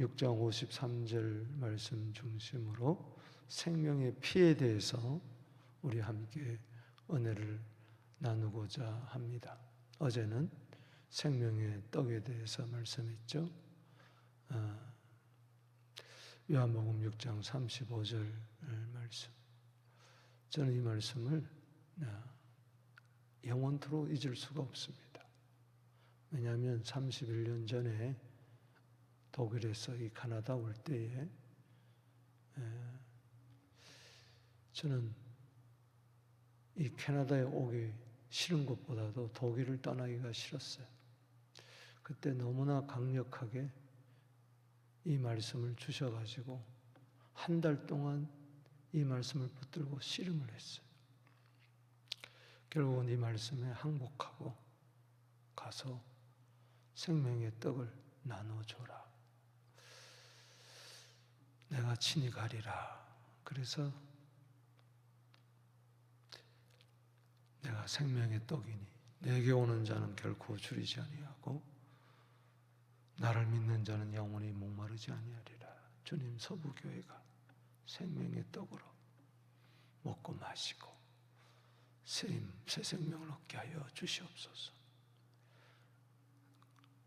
6장 53절 말씀 중심으로 생명의 피에 대해서 우리 함께 은혜를 나누고자 합니다. 어제는 생명의 떡에 대해서 말씀했죠. 요한복음 6장 35절 말씀. 저는 이 말씀을 영원토록 잊을 수가 없습니다. 왜냐하면 31년 전에 독일에서 이 캐나다 올 때에 저는 이 캐나다에 오기 싫은 것보다도 독일을 떠나기가 싫었어요. 그때 너무나 강력하게 이 말씀을 주셔가지고 한 달 동안 이 말씀을 붙들고 씨름을 했어요. 결국은 이 말씀에 항복하고 가서 생명의 떡을 나눠줘라. 내가 친히 가리라. 그래서 내가 생명의 떡이니 내게 오는 자는 결코 줄이지 아니하고 나를 믿는 자는 영원히 목마르지 아니하리라. 주님 서부교회가 생명의 떡으로 먹고 마시고 새 생명을 얻게 하여 주시옵소서.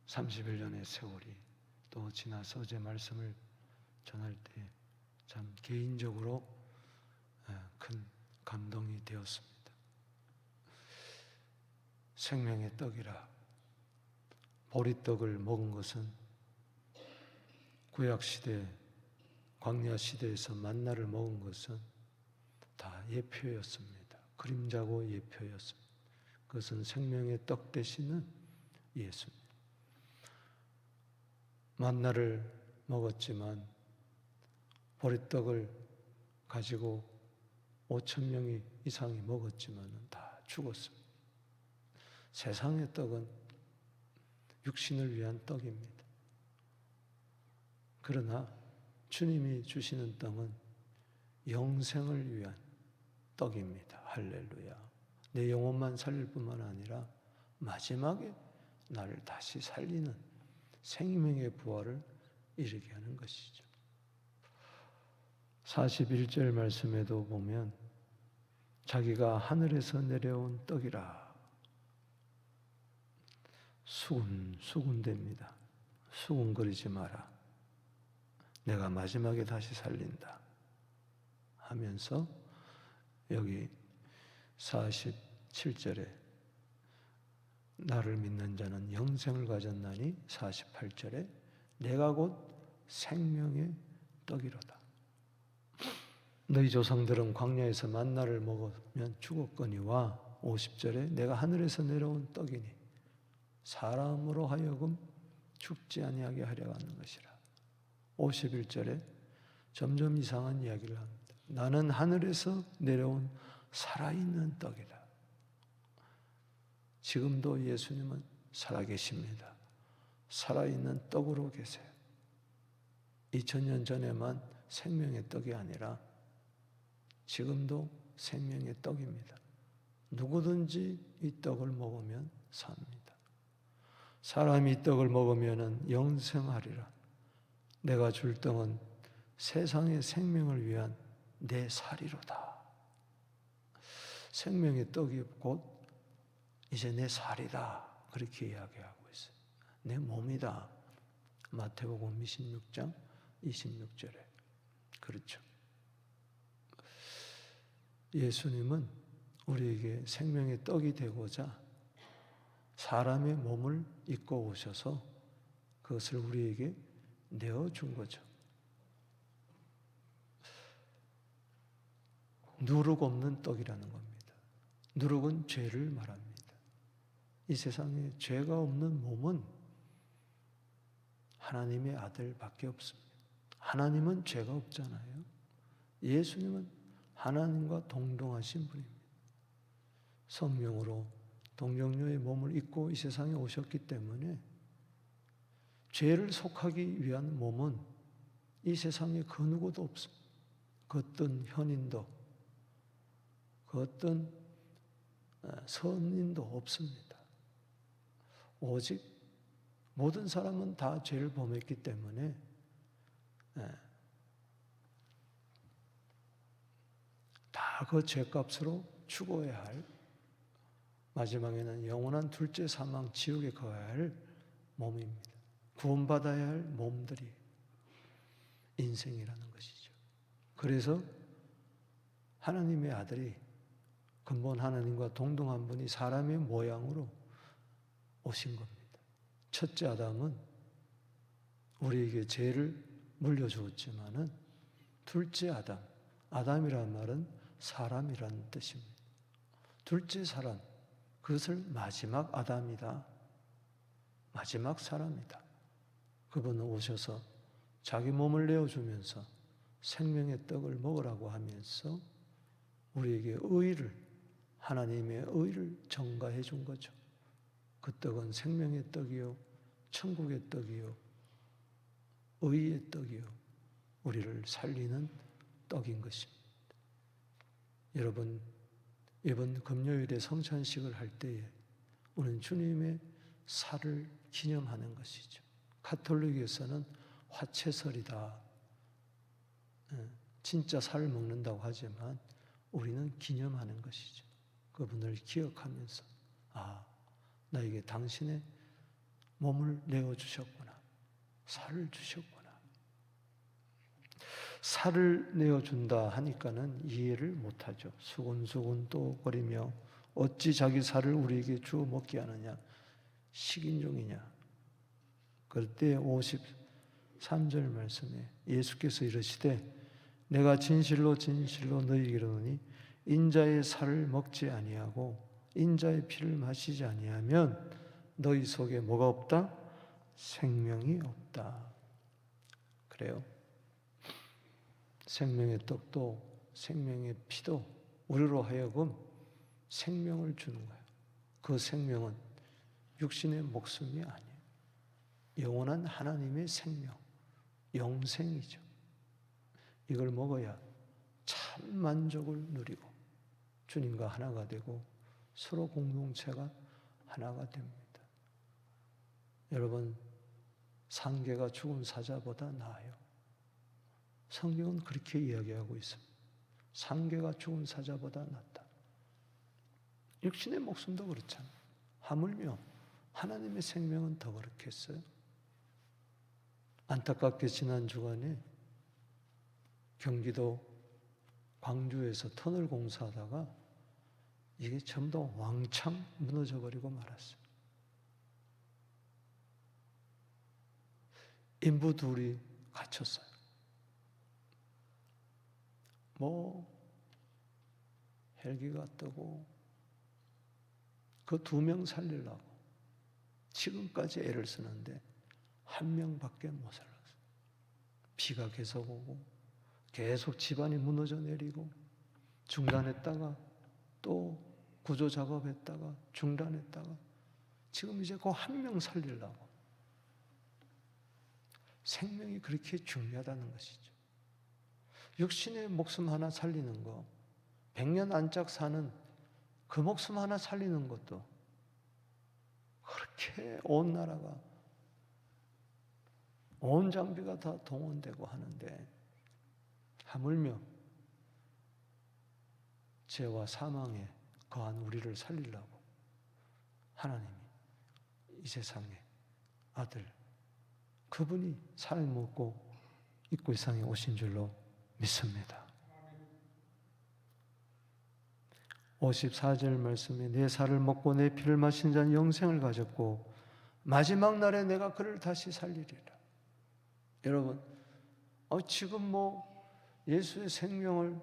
31년의 세월이 또 지나서 어제 말씀을 전할 때 참 개인적으로 큰 감동이 되었습니다. 생명의 떡이라. 보리떡을 먹은 것은 구약시대, 광야시대에서 만나를 먹은 것은 다 예표였습니다. 그림자고 예표였습니다. 그것은 생명의 떡 되시는 예수입니다. 만나를 먹었지만 보리떡을 가지고 5,000명 이상이 먹었지만 다 죽었습니다. 세상의 떡은 육신을 위한 떡입니다. 그러나 주님이 주시는 떡은 영생을 위한 떡입니다. 할렐루야. 내 영혼만 살릴 뿐만 아니라 마지막에 나를 다시 살리는 생명의 부활을 이르게 하는 것이죠. 41절 말씀에도 보면 자기가 하늘에서 내려온 떡이라. 수군됩니다. 수군거리지 마라. 내가 마지막에 다시 살린다 하면서 여기 47절에 나를 믿는 자는 영생을 가졌나니 48절에 내가 곧 생명의 떡이로다. 너희 조상들은 광야에서 만나를 먹으면 죽었거니와 50절에 내가 하늘에서 내려온 떡이니 사람으로 하여금 죽지 아니하게 하려 하는 것이라. 51절에 점점 이상한 이야기를 합니다. 나는 하늘에서 내려온 살아있는 떡이다. 지금도 예수님은 살아계십니다. 살아있는 떡으로 계세요. 2000년 전에만 생명의 떡이 아니라 지금도 생명의 떡입니다. 누구든지 이 떡을 먹으면 삽니다. 사람이 이 떡을 먹으면 영생하리라. 내가 줄 떡은 세상의 생명을 위한 내 살이로다. 생명의 떡이 곧 이제 내 살이다. 그렇게 이야기하고 있어요. 내 몸이다. 마태복음 26장 26절에. 그렇죠. 예수님은 우리에게 생명의 떡이 되고자 사람의 몸을 입고 오셔서 그것을 우리에게 내어준 거죠. 누룩 없는 떡이라는 겁니다. 누룩은 죄를 말합니다. 이 세상에 죄가 없는 몸은 하나님의 아들밖에 없습니다. 하나님은 죄가 없잖아요. 예수님은 하나님과 동등하신 분입니다. 성령으로 동정녀의 몸을 입고 이 세상에 오셨기 때문에 죄를 속하기 위한 몸은 이 세상에 그 누구도 없습니다. 그 어떤 현인도 그 어떤 선인도 없습니다. 오직 모든 사람은 다 죄를 범했기 때문에 예. 다 그 죄값으로 죽어야 할, 마지막에는 영원한 둘째 사망 지옥에 가야 할 몸입니다. 구원받아야 할 몸들이 인생이라는 것이죠. 그래서 하나님의 아들이, 근본 하나님과 동등한 분이 사람의 모양으로 오신 겁니다. 첫째 아담은 우리에게 죄를 물려주었지만은 둘째 아담, 아담이란 말은 사람이라는 뜻입니다. 둘째 사람, 그것을 마지막 아담이다, 마지막 사람이다. 그분은 오셔서 자기 몸을 내어주면서 생명의 떡을 먹으라고 하면서 우리에게 의를, 하나님의 의를 전가해 준 거죠. 그 떡은 생명의 떡이요, 천국의 떡이요, 의의 떡이요, 우리를 살리는 떡인 것입니다. 여러분, 이번 금요일에 성찬식을 할 때에 우리는 주님의 살을 기념하는 것이죠. 가톨릭에서는 화채설이다, 진짜 살을 먹는다고 하지만 우리는 기념하는 것이죠. 그분을 기억하면서, 아, 나에게 당신의 몸을 내어주셨구나, 살을 주셨구나. 살을 내어준다 하니까는 이해를 못하죠. 수군수군 또 거리며 어찌 자기 살을 우리에게 주어 먹게 하느냐, 식인종이냐. 그때 53절 말씀에 예수께서 이르시되 내가 진실로 진실로 너희에게 이르노니 인자의 살을 먹지 아니하고 인자의 피를 마시지 아니하면 너희 속에 뭐가 없다? 생명이 없다. 그래요. 생명의 떡도 생명의 피도 우리로 하여금 생명을 주는 거예요. 그 생명은 육신의 목숨이 아니에요. 영원한 하나님의 생명, 영생이죠. 이걸 먹어야 참 만족을 누리고 주님과 하나가 되고 서로 공동체가 하나가 됩니다. 여러분, 상계가 죽은 사자보다 나아요. 성경은 그렇게 이야기하고 있습니다. 상계가 죽은 사자보다 낫다. 육신의 목숨도 그렇잖아요. 하물며 하나님의 생명은 더 그렇겠어요? 안타깝게 지난 주간에 경기도 광주에서 터널 공사하다가 이게 전부 다 왕창 무너져 버리고 말았어요. 인부 둘이 갇혔어요. 헬기가 뜨고 그 2명 살리려고 지금까지 애를 쓰는데 1명밖에 못 살았어요. 비가 계속 오고 계속 집안이 무너져 내리고 중단했다가 또 구조 작업했다가 중단했다가 지금 이제 그 1명 살리려고. 생명이 그렇게 중요하다는 것이죠. 육신의 목숨 하나 살리는 거, 100년 안짝 사는 그 목숨 하나 살리는 것도 그렇게 온 나라가, 온 장비가 다 동원되고 하는데 하물며 죄와 사망에 거한 우리를 살리려고 하나님이 이 세상에 아들, 그분이 살 먹고 입고 이 세상에 오신 줄로 믿습니다. 54절 말씀에 내 살을 먹고 내 피를 마신 자는 영생을 가졌고 마지막 날에 내가 그를 다시 살리리라. 여러분, 지금 예수의 생명의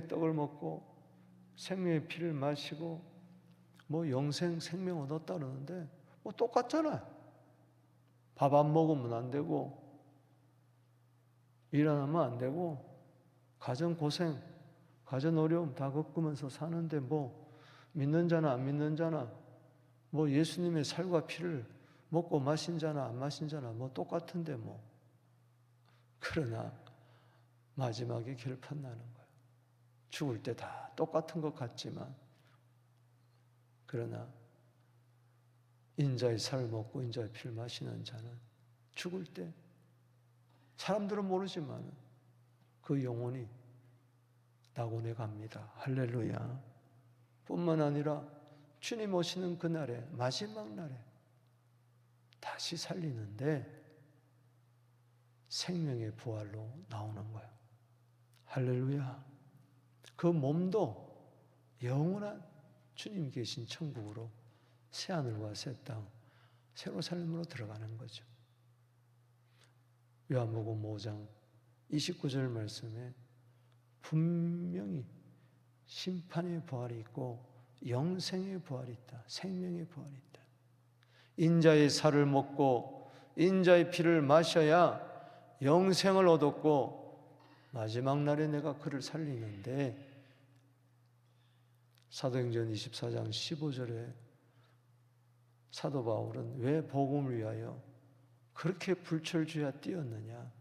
떡을 먹고 생명의 피를 마시고 영생 생명 얻었다 그러는데 똑같잖아요. 밥 안 먹으면 안 되고 일 안 하면 안 되고 가정 고생, 가정 어려움 다 겪으면서 사는데 믿는 자나 안 믿는 자나 예수님의 살과 피를 먹고 마신 자나 안 마신 자나 똑같은데 그러나 마지막에 결판 나는 거예요. 죽을 때 다 똑같은 것 같지만 그러나 인자의 살을 먹고 인자의 피를 마시는 자는 죽을 때 영생을 얻게 됩니다. 55절 말씀에 내 살을 먹고 내 피를 마신 자는 영생을 가졌고 마지막 날에 내가 그를 다시 살리리라. 여러분, 지금 이 시간 이 2시간 사람들은 모르지만 그 영혼이 낙원에 갑니다. 할렐루야. 뿐만 아니라 주님 오시는 그날에, 마지막 날에 다시 살리는데 생명의 부활로 나오는 거예요. 할렐루야. 그 몸도 영원한 주님 계신 천국으로, 새하늘과 새 땅, 새로 삶으로 들어가는 거죠. 요한복음 5장 29절 말씀에 분명히 심판의 부활이 있고 영생의 부활이 있다. 생명의 부활이 있다. 인자의 살을 먹고 인자의 피를 마셔야 영생을 얻었고 마지막 날에 내가 그를 살리는데, 사도행전 24장 15절에 사도 바울은 왜 복음을 위하여 그렇게 불철주야 뛰었느냐?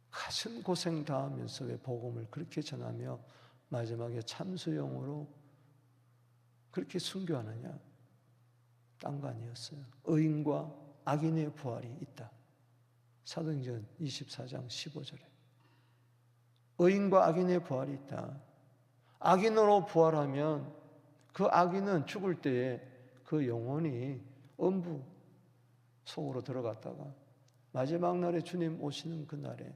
가슴 고생 다 하면서 왜 복음을 그렇게 전하며 마지막에 참수용으로 그렇게 순교하느냐? 딴 거 아니었어요. 의인과 악인의 부활이 있다. 사도행전 24장 15절에 의인과 악인의 부활이 있다. 악인으로 부활하면 그 악인은 죽을 때에 그 영혼이 음부 속으로 들어갔다가 마지막 날에 주님 오시는 그날에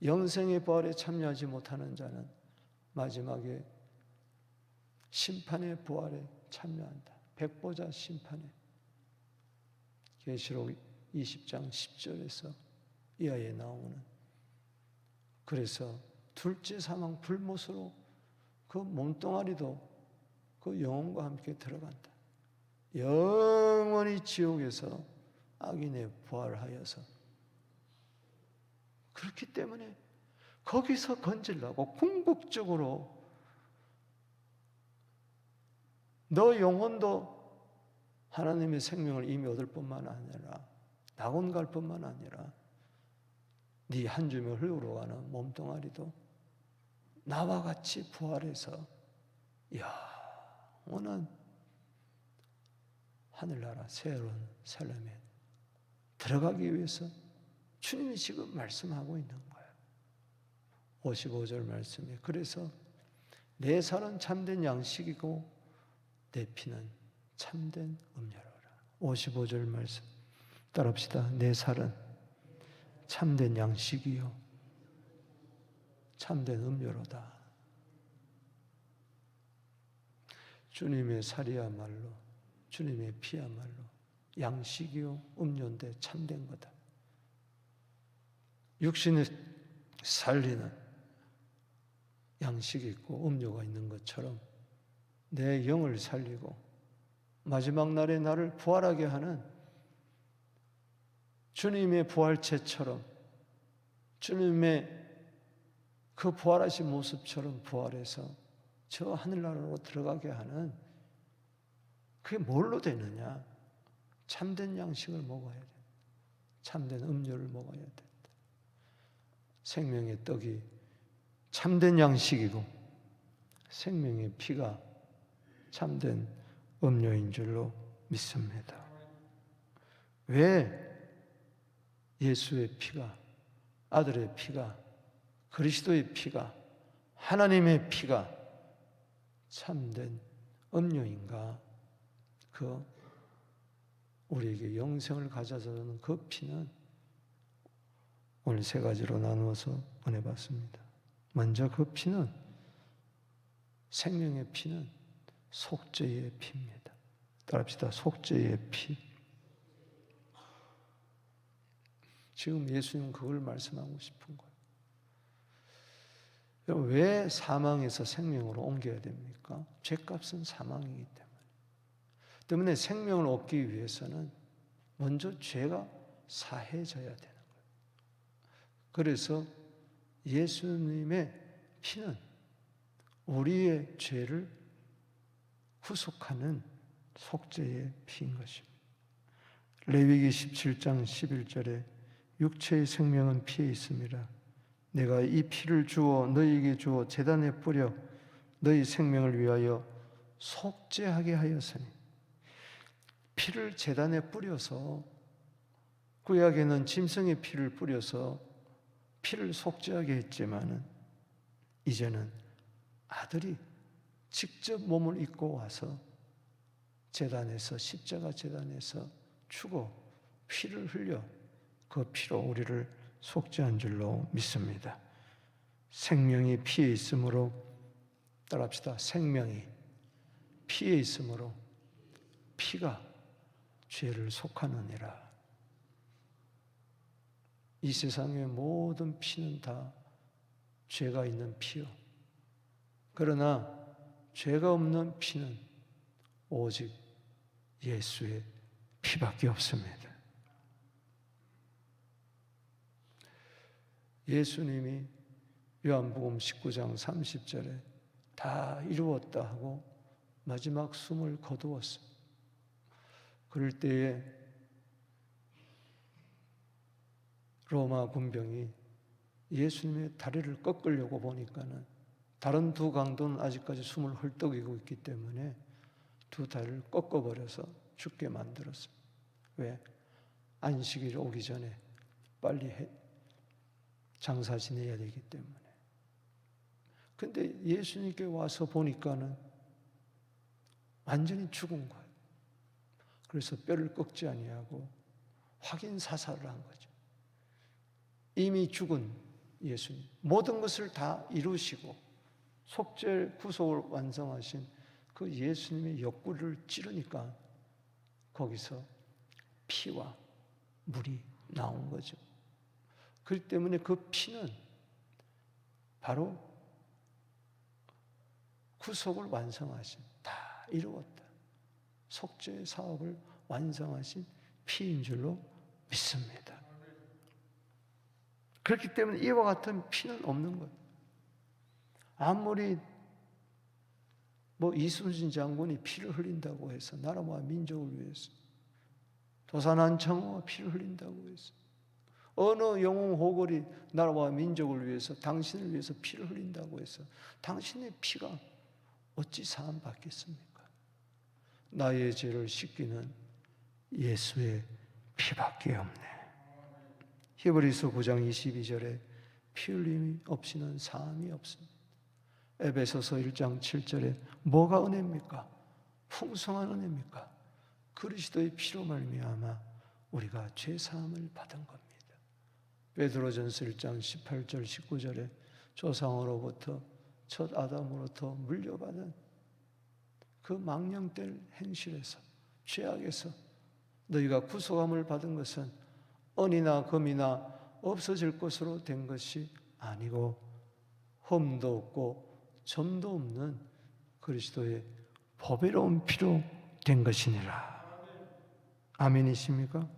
영생의 부활에 참여하지 못하는 자는 마지막에 심판의 부활에 참여한다. 백보자 심판에. 계시록 20장 10절에서 이하에 나오는, 그래서 둘째 사망 불못으로 그 몸뚱아리도 그 영혼과 함께 들어간다. 영원히 지옥에서 악인의 부활하여서, 그렇기 때문에 거기서 건지려고 궁극적으로 너 영혼도 하나님의 생명을 이미 얻을 뿐만 아니라 낙원 갈 뿐만 아니라 네 한 줌의 흙으로 가는 몸뚱아리도 나와 같이 부활해서 영원한 하늘나라 새로운 삶에 들어가기 위해서 주님이 지금 말씀하고 있는 거예요. 55절 말씀에 그래서 내 살은 참된 양식이고 내 피는 참된 음료로라. 55절 말씀 따라합시다. 내 살은 참된 양식이요 참된 음료로다. 주님의 살이야말로, 주님의 피야말로 양식이요 음료인데 참된 거다. 육신을 살리는 양식이 있고 음료가 있는 것처럼 내 영을 살리고 마지막 날에 나를 부활하게 하는 주님의 부활체처럼, 주님의 그 부활하신 모습처럼 부활해서 저 하늘나라로 들어가게 하는, 그게 뭘로 되느냐? 참된 양식을 먹어야 돼. 참된 음료를 먹어야 된다. 생명의 떡이 참된 양식이고 생명의 피가 참된 음료인 줄로 믿습니다. 왜 예수의 피가, 아들의 피가, 그리스도의 피가, 하나님의 피가 참된 음료인가? 그 우리에게 영생을 가져다주는 그 피는 오늘 세 가지로 나누어서 은혜 받습니다. 먼저 그 피는, 생명의 피는 속죄의 피입니다. 따라합시다. 속죄의 피. 지금 예수님은 그걸 말씀하고 싶은 거예요. 여러분, 왜 사망에서 생명으로 옮겨야 됩니까? 죄값은 사망이기 때문에 생명을 얻기 위해서는 먼저 죄가 사해져야 되는 거예요. 그래서 예수님의 피는 우리의 죄를 구속하는 속죄의 피인 것입니다. 레위기 17장 11절에 육체의 생명은 피에 있습니다. 내가 이 피를 주어 너희에게 주어 제단에 뿌려 너희 생명을 위하여 속죄하게 하였으니, 피를 제단에 뿌려서 구약에는 짐승의 피를 뿌려서 피를 속죄하게 했지만은 이제는 아들이 직접 몸을 입고 와서 제단에서, 십자가 제단에서 죽어 피를 흘려 그 피로 우리를 속죄한 줄로 믿습니다. 생명이 피에 있으므로, 따라합시다. 생명이 피에 있으므로 피가 죄를 속하느니라. 이 세상의 모든 피는 다 죄가 있는 피요. 그러나 죄가 없는 피는 오직 예수의 피밖에 없습니다. 예수님이 요한복음 19장 30절에 다 이루었다 하고 마지막 숨을 거두었어요. 그럴 때에 로마 군병이 예수님의 다리를 꺾으려고 보니까는 다른 두 강도는 아직까지 숨을 헐떡이고 있기 때문에 두 다리를 꺾어버려서 죽게 만들었어요. 왜? 안식일 오기 전에 빨리 장사 지내야 되기 때문에. 근데 예수님께 와서 보니까는 완전히 죽은 거예요. 그래서 뼈를 꺾지 아니하고 확인 사살을 한 거죠. 이미 죽은 예수님, 모든 것을 다 이루시고 속죄 구속을 완성하신 그 예수님의 옆구리를 찌르니까 거기서 피와 물이 나온 거죠. 그렇기 때문에 그 피는 바로 구속을 완성하신, 다 이루었다, 속죄 사업을 완성하신 피인 줄로 믿습니다. 그렇기 때문에 이와 같은 피는 없는 거예요. 아무리 이순신 장군이 피를 흘린다고 해서 나라와 민족을 위해서, 도산한 청호가 피를 흘린다고 해서, 어느 영웅 호걸이 나라와 민족을 위해서, 당신을 위해서 피를 흘린다고 해서 당신의 피가 어찌 사함 받겠습니까? 나의 죄를 씻기는 예수의 피밖에 없네. 히브리서 9장 22절에 피 흘림이 없이는 사함이 없습니다. 에베소서 1장 7절에 뭐가 은혜입니까? 풍성한 은혜입니까? 그리스도의 피로 말미암아 우리가 죄 사함을 받은 겁니다. 베드로전서 1장 18절 19절에 조상으로부터 첫 아담으로부터 물려받은 그 망령될 행실에서, 죄악에서 너희가 구속함을 받은 것은 은이나 금이나 없어질 것으로 된 것이 아니고 흠도 없고 점도 없는 그리스도의 보배로운 피로 된 것이니라. 아멘이십니까?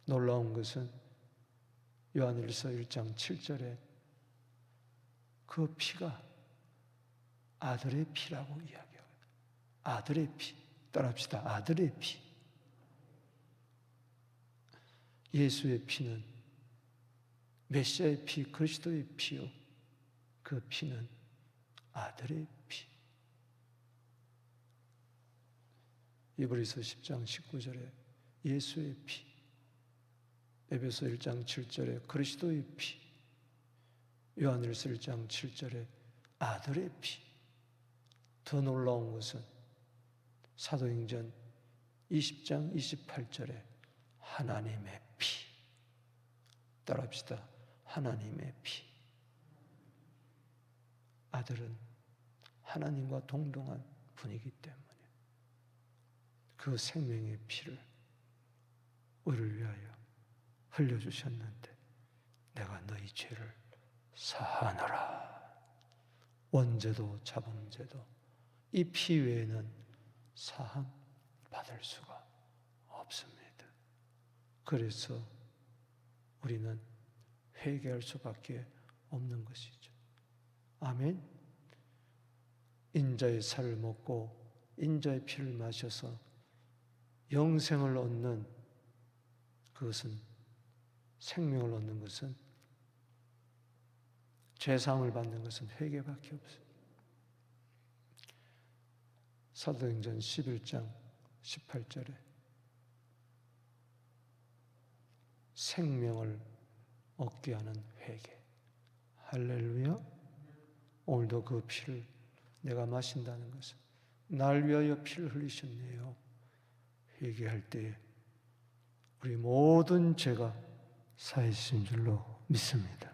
놀라운 것은 요한일서 1장 7절에 그 피가 아들의 피라고 이야기해요. 아들의 피. 따라합시다. 아들의 피. 예수의 피는 메시아의 피, 그리스도의 피요. 그 피는 아들의 피. 히브리서 10장 19절에 예수의 피, 에베소 1장 7절에 그리스도의 피, 요한일서 1장 7절에 아들의 피. 더 놀라운 것은 사도행전 20장 28절에 하나님의 피. 따라합시다. 하나님의 피. 아들은 하나님과 동등한 분이기 때문에 그 생명의 피를 우리를 위하여 흘려주셨는데 내가 너희 죄를 사하노라. 원죄도 자범죄도 이 피 외에는 사함 받을 수가 없습니다. 그래서 우리는 회개할 수밖에 없는 것이죠. 아멘. 인자의 살을 먹고 인자의 피를 마셔서 영생을 얻는 그것은, 생명을 얻는 것은, 죄사함을 받는 것은 회개밖에 없어요. 사도행전 11장 18절에 생명을 얻게 하는 회개. 할렐루야. 오늘도 그 피를 내가 마신다는 것은 날 위하여 피를 흘리셨네요. 회개할 때에 우리 모든 죄가 사해진 줄로 믿습니다.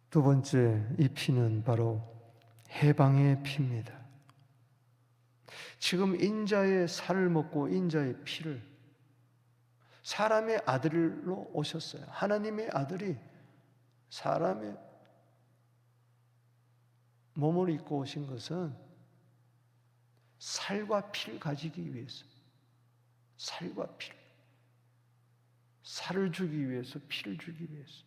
두 번째, 이 피는 바로 해방의 피입니다. 지금 인자의 살을 먹고 인자의 피를 사람의 아들로 오셨어요. 하나님의 아들이 사람의 몸을 입고 오신 것은 살과 피를 가지기 위해서, 살과 피를, 살을 주기 위해서, 피를 주기 위해서.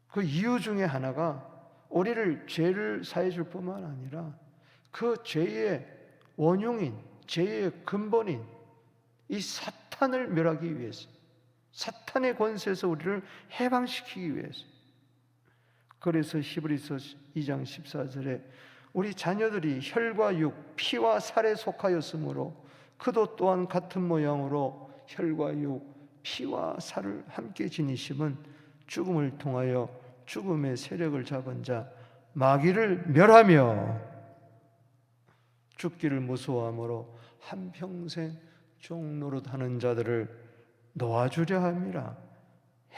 그 이유 중에 하나가 우리를 죄를 사해 줄 뿐만 아니라 그 죄의 원흉인, 죄의 근본인 이 사탄을 멸하기 위해서, 사탄의 권세에서 우리를 해방시키기 위해서. 그래서 히브리서 2장 14절에 우리 자녀들이 혈과 육, 피와 살에 속하였으므로 그도 또한 같은 모양으로 혈과 육, 피와 살을 함께 지니심은 죽음을 통하여 죽음의 세력을 잡은 자 마귀를 멸하며 죽기를 무서워하므로 한평생 종노릇하는 자들을 놓아주려 함이라.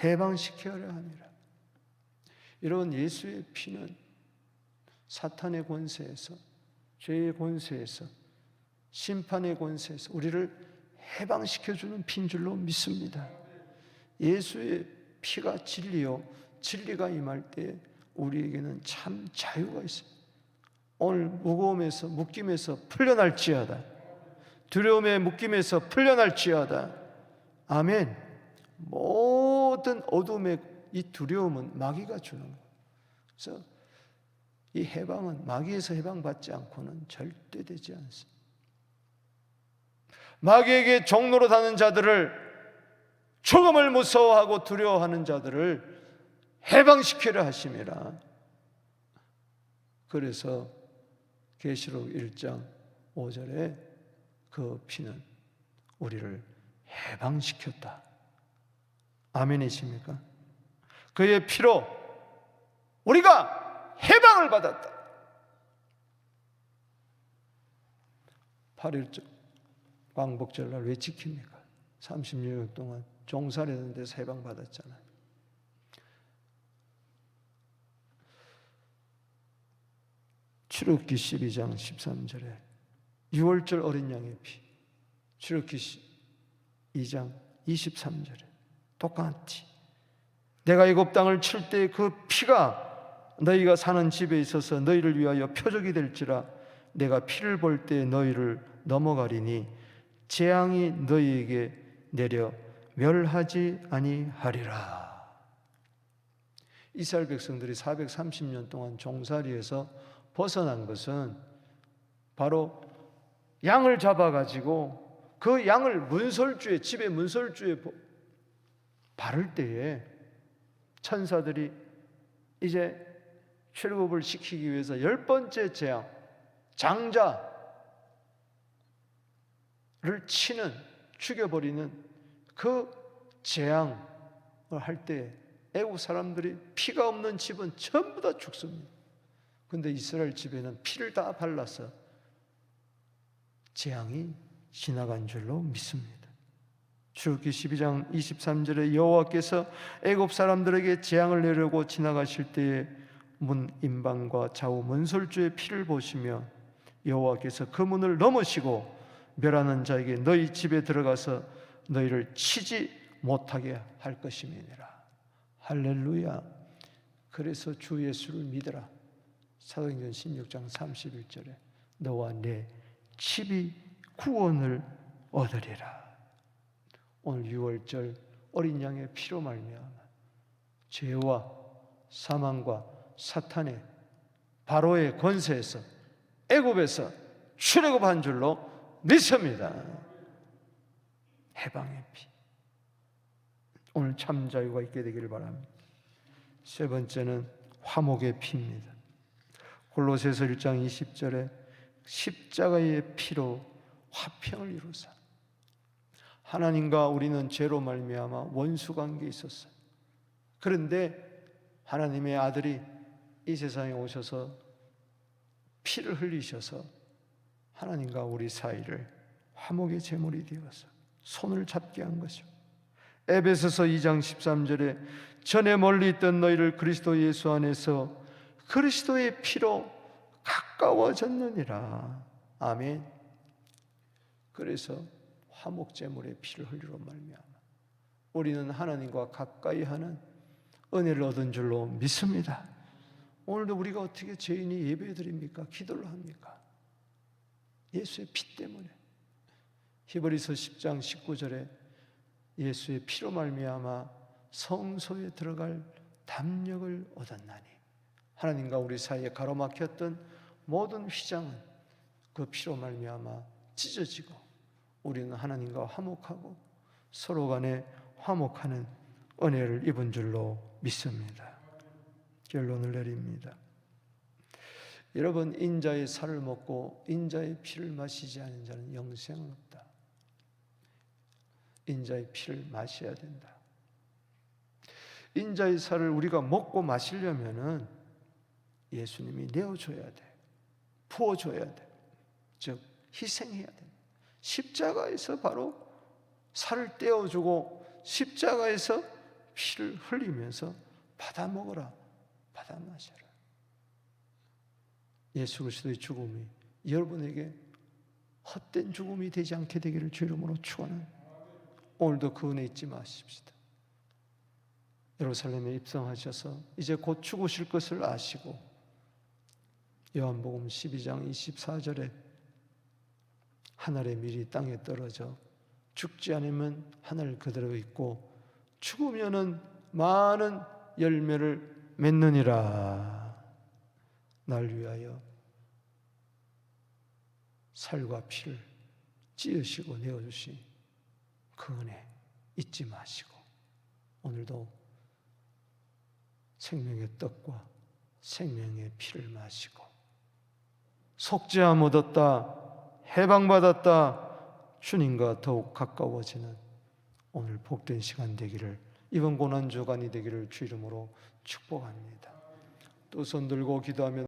해방시켜야 함이라. 이런 예수의 피는 사탄의 권세에서, 죄의 권세에서, 심판의 권세에서 우리를 해방시켜주는 피인 줄로 믿습니다. 예수의 피가 진리요, 진리가 임할 때 우리에게는 참 자유가 있어요. 오늘 무거움에서, 묶임에서 풀려날지어다. 두려움의 묶임에서 풀려날지어다. 아멘. 모든 어둠의 이 두려움은 마귀가 주는 거예요. 그래서 이 해방은 마귀에서 해방받지 않고는 절대 되지 않습니다. 마귀에게 종노릇하는 자들을, 죽음을 무서워하고 두려워하는 자들을 해방시키려 하심이라. 그래서 계시록 1장 5절에 그 피는 우리를 해방시켰다. 아멘이십니까? 그의 피로 우리가 해방을 받았다. 8일 광복절날 왜 지킵니까? 36년 동안 종살이하는 데서 해방받았잖아요. 출애굽기 12장 13절에 6월절 어린 양의 피, 출애굽기 2장 23절에 똑같이 내가 애굽 땅을 칠 때 그 피가 너희가 사는 집에 있어서 너희를 위하여 표적이 될지라. 내가 피를 볼 때 너희를 넘어가리니 재앙이 너희에게 내려 멸하지 아니하리라. 이스라엘 백성들이 430년 동안 종살이에서 벗어난 것은 바로 양을 잡아가지고 그 양을 문설주에, 집에 문설주에 바를 때에 천사들이 이제 출애굽을 시키기 위해서 10번째 재앙, 장자를 치는, 죽여버리는 그 재앙을 할 때 애국 사람들이 피가 없는 집은 전부 다 죽습니다. 그런데 이스라엘 집에는 피를 다 발라서 재앙이 지나간 줄로 믿습니다. 출애굽기 12장 23절에 여호와께서 애굽 사람들에게 재앙을 내려고 지나가실 때에 문 임방과 좌우 문설주의 피를 보시며 여호와께서 그 문을 넘으시고 멸하는 자에게 너희 집에 들어가서 너희를 치지 못하게 할 것임이니라. 할렐루야. 그래서 주 예수를 믿으라. 사도행전 16장 31절에 너와 내 집이 구원을 얻으리라. 오늘 6월절 어린 양의 피로 말미암아 죄와 사망과 사탄의 바로의 권세에서, 애굽에서 출애굽한 줄로 믿습니다. 해방의 피. 오늘 참 자유가 있게 되기를 바랍니다. 세 번째는 화목의 피입니다. 골로새서 1장 20절에 십자가의 피로 화평을 이루사 하나님과 우리는 죄로 말미암아 원수 관계에 있었어요. 그런데 하나님의 아들이 이 세상에 오셔서 피를 흘리셔서 하나님과 우리 사이를 화목의 제물이 되어서 손을 잡게 한 것이요. 에베소서 2장 13절에 전에 멀리 있던 너희를 그리스도 예수 안에서 그리스도의 피로 가까워졌느니라. 아멘. 그래서 화목 제물의 피를 흘리로 말미암아 우리는 하나님과 가까이 하는 은혜를 얻은 줄로 믿습니다. 오늘도 우리가 어떻게 죄인이 예배드립니까? 기도를 합니까? 예수의 피 때문에. 히브리서 10장 19절에 예수의 피로 말미암아 성소에 들어갈 담력을 얻었나니, 하나님과 우리 사이에 가로막혔던 모든 휘장은 그 피로 말미암아 찢어지고 우리는 하나님과 화목하고 서로 간에 화목하는 은혜를 입은 줄로 믿습니다. 결론을 내립니다. 여러분, 인자의 살을 먹고 인자의 피를 마시지 않은 자는 영생은 없다. 인자의 피를 마셔야 된다. 인자의 살을 우리가 먹고 마시려면은 예수님이 내어줘야 돼. 부어줘야 돼. 즉 희생해야 돼. 십자가에서 바로 살을 떼어주고 십자가에서 피를 흘리면서 받아 먹어라, 받아 마셔라. 예수 그리스도의 죽음이 여러분에게 헛된 죽음이 되지 않게 되기를 주 이름으로 축원합니다. 오늘도 그 은혜 잊지 마십시다. 예루살렘에 입성하셔서 이제 곧 죽으실 것을 아시고 요한복음 12장 24절에 하늘의 밀이 땅에 떨어져 죽지 않으면 하늘 그대로 있고 죽으면은 많은 열매를 맺느니라. 날 위하여 살과 피를 찌으시고 내어주신 그 은혜 잊지 마시고 오늘도 생명의 떡과 생명의 피를 마시고 속죄함 얻었다, 해방받았다, 주님과 더욱 가까워지는 오늘 복된 시간 되기를, 이번 고난주간이 되기를 주 이름으로 축복합니다. 또 손 들고 기도하면